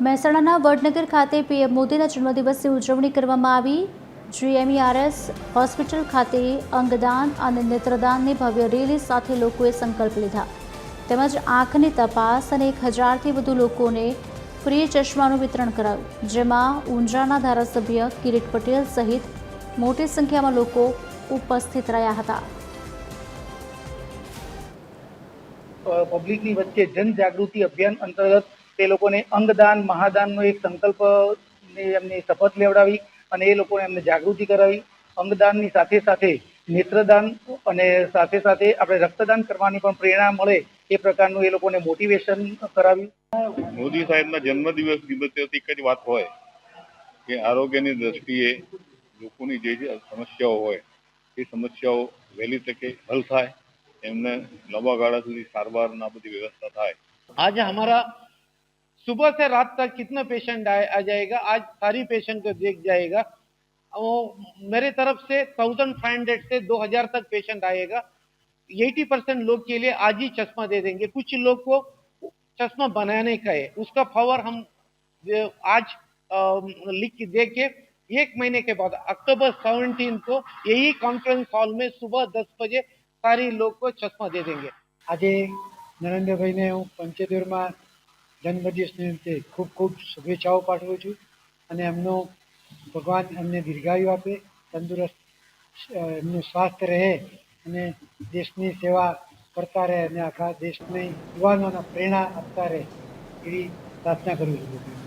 મહેસાણાના વડનગર ખાતે પીએમ મોદીના જન્મદિવસની ઉજવણી કરવામાં આવી। GMERS હોસ્પિટલ ખાતે અંગદાન અને નેત્રદાનની ભવ્ય રેલી સાથે લોકોએ સંકલ્પ લીધા તેમજ આંખની તપાસ અને 1000થી વધુ લોકોને ફ્રી ચશ્માનું વિતરણ કરાયું, જેમાં ઊંઝાના ધારાસભ્ય કિરીટ પટેલ સહિત મોટી સંખ્યામાં લોકો ઉપસ્થિત રહ્યા હતા। પબ્લિકની વચ્ચે જનજાગૃતિ અભિયાન અંતર્ગત તે લોકોને અંગદાન મહાદાનનો એક સંકલ્પ એમને શપથ લેવડાવી અને એ લોકોને એમને જાગૃતિ કરાવી। અંગદાનની સાથે સાથે નેત્રદાન અને સાથે સાથે આપણે રક્તદાન કરવાની પણ પ્રેરણા મળે એ પ્રકારનું એ લોકોને મોટિવેશન કરાવ્યું। મોદી સાહેબના જન્મદિવસ નિમિત્તે એક જ વાત હોય કે આરોગ્યની દ્રષ્ટિએ લોકોની જે સમસ્યાઓ હોય એ સમસ્યાઓ વહેલી તકે હલ થાય, એમને લાંબા ગાળા સુધી સારવારના બધી व्यवस्था થાય। आज हमारा सुबह से रात तक कितना पेशेंट आ जाएगा, आज सारी पेशेंट को देख जाएगा। वो मेरे तरफ से 1500 से 2000 तक पेशेंट आएगा। 80% लोग के लिए आज ही चश्मा दे देंगे। कुछ लोग को चश्मा बनाने का है, उसका पावर हम आज लिख के दे के 1 महीने के बाद अक्टूबर 17 को यही कॉन्फ्रेंस हॉल में सुबह 10 बजे सारे लोग को चश्मा दे देंगे। आज नरेन्द्रभाई ने हूँ 75 में जन्मदिवस निमित्ते खूब खूब शुभेच्छाओं पाठवुं छुं अने एमनो भगवान एमने दीर्घायु आपे, तंदुरस्त एमनुं स्वास्थ्य रहे अने देशनी सेवा करता रहे अने आखा देशने युवानोने प्रेरणा आपता रहे एवी प्रार्थना करूं छुं।